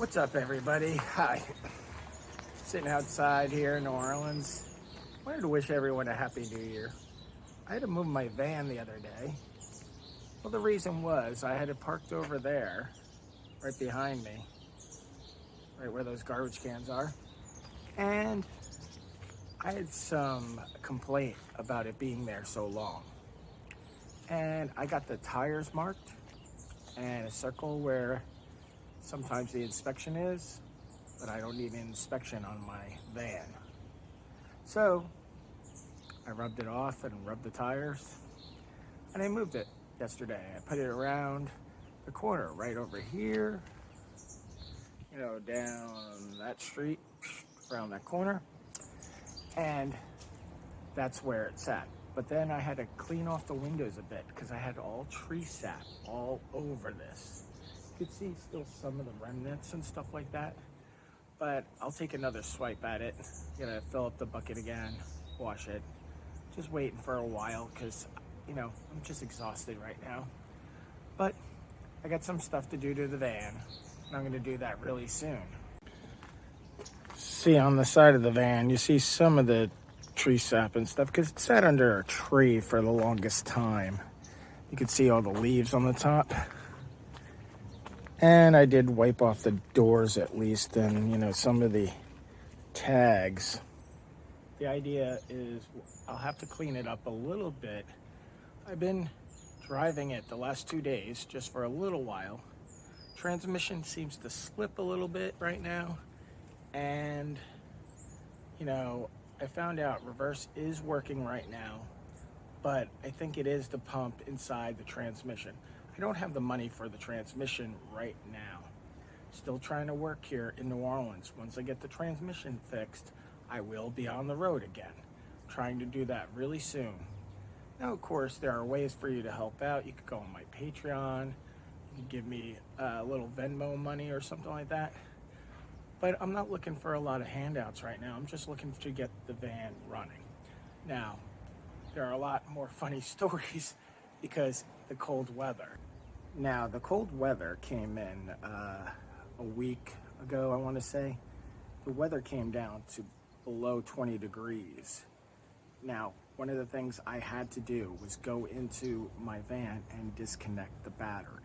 What's up, everybody? Hi. Sitting outside here in New Orleans. Wanted to wish everyone a happy new year. I had to move my van the other day. Well, the reason was I had it parked over there, right behind me, right where those garbage cans are. And I had some complaint about it being there so long. And I got the tires marked and a circle where sometimes the inspection is, but I don't need an inspection on my van. So I rubbed it off and rubbed the tires, and I moved it yesterday. I put it around the corner, right over here, down that street, around that corner, and that's where it's at. But then I had to clean off the windows a bit because I had all tree sap all over this. You could see still some of the remnants and stuff like that. But I'll take another swipe at it. Gonna fill up the bucket again, wash it. Just waiting for a while because, I'm just exhausted right now. But I got some stuff to do to the van, and I'm gonna do that really soon. See, on the side of the van, you see some of the tree sap and stuff because it sat under a tree for the longest time. You can see all the leaves on the top. And I did wipe off the doors at least, and some of the tags. The idea is I'll have to clean it up a little bit. I've been driving it the last 2 days just for a little while. Transmission seems to slip a little bit right now. And, I found out reverse is working right now, but I think it is the pump inside the transmission. I don't have the money for the transmission right now. Still trying to work here in New Orleans. Once I get the transmission fixed, I will be on the road again. Trying to do that really soon. Now, of course, there are ways for you to help out. You could go on my Patreon. You can give me a little Venmo money or something like that. But I'm not looking for a lot of handouts right now. I'm just looking to get the van running. Now, there are a lot more funny stories because the cold weather. Now, the cold weather came in a week ago, I want to say. The weather came down to below 20 degrees. Now, one of the things I had to do was go into my van and disconnect the battery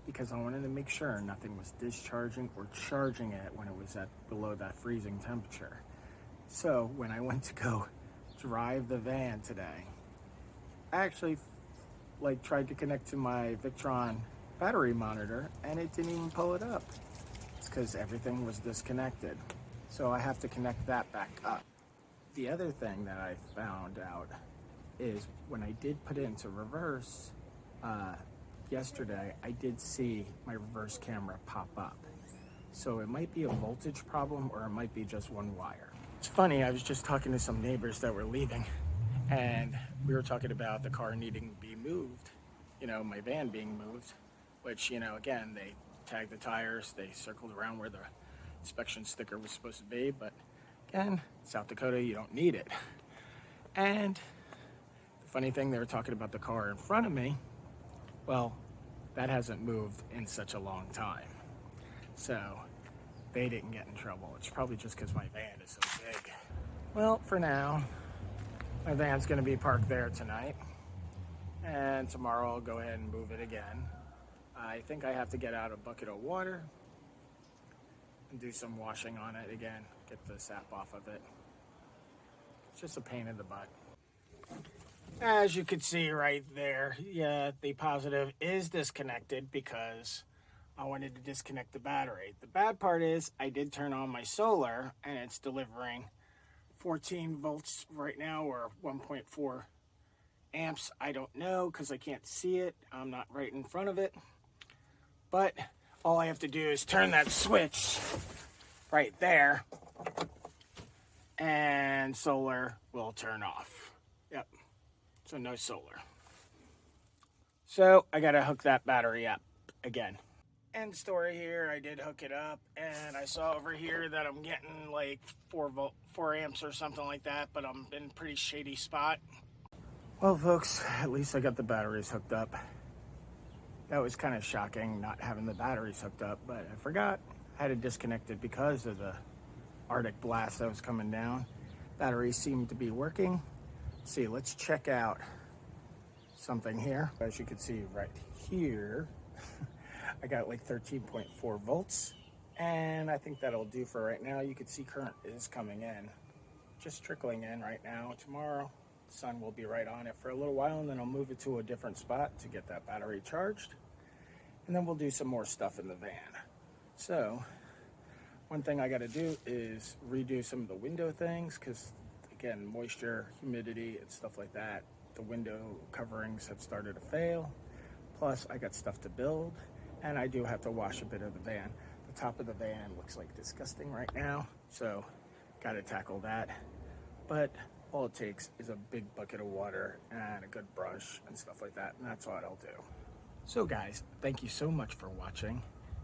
because I wanted to make sure nothing was discharging or charging it when it was at below that freezing temperature. So when I went to go drive the van today, I actually tried to connect to my Victron battery monitor and it didn't even pull it up. It's because everything was disconnected. So I have to connect that back up. The other thing that I found out is when I did put it into reverse yesterday, I did see my reverse camera pop up. So it might be a voltage problem or it might be just one wire. It's funny, I was just talking to some neighbors that were leaving and we were talking about the car needing to be moved, my van being moved, which, again, they tagged the tires, they circled around where the inspection sticker was supposed to be, but again, South Dakota, you don't need it. And the funny thing, they were talking about the car in front of me. Well, that hasn't moved in such a long time. So they didn't get in trouble. It's probably just because my van is so big. Well, for now, my van's gonna be parked there tonight. And tomorrow I'll go ahead and move it again. I think I have to get out a bucket of water and do some washing on it again, get the sap off of it. It's just a pain in the butt. As you can see right there, yeah, the positive is disconnected because I wanted to disconnect the battery. The bad part is I did turn on my solar and it's delivering 14 volts right now or 1.4 amps. I don't know because I can't see it. I'm not right in front of it. But all I have to do is turn that switch right there and solar will turn off. Yep. So no solar. So I gotta hook that battery up again. End story here, I did hook it up and I saw over here that I'm getting like 4 amps or something like that, but I'm in a pretty shady spot. Well, folks, at least I got the batteries hooked up. That was kind of shocking not having the batteries hooked up, but I forgot Had it disconnected because of the Arctic blast that was coming down. Batteries seem to be working. Let's see, let's check out something here. As you can see right here, I got like 13.4 volts, and I think that'll do for right now. You can see current is coming in, just trickling in right now. Tomorrow, the sun will be right on it for a little while, and then I'll move it to a different spot to get that battery charged, and then we'll do some more stuff in the van. So one thing I got to do is redo some of the window things because, again, moisture, humidity, and stuff like that. The window coverings have started to fail. Plus, I got stuff to build, and I do have to wash a bit of the van. The top of the van looks like disgusting right now, so got to tackle that. But all it takes is a big bucket of water and a good brush and stuff like that, and that's what I'll do. So guys, thank you so much for watching.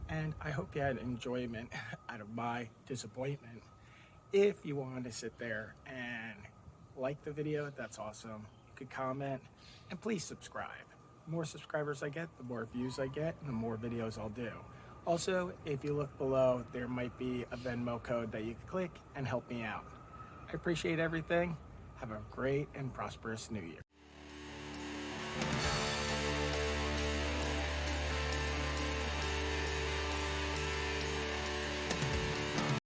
And I hope you had enjoyment out of my disappointment. If you wanted to sit there and like the video, that's awesome. You could comment, and please subscribe. The more subscribers I get, the more views I get, and the more videos I'll do. Also, if you look below, there might be a Venmo code that you can click and help me out. I appreciate everything. Have a great and prosperous new year.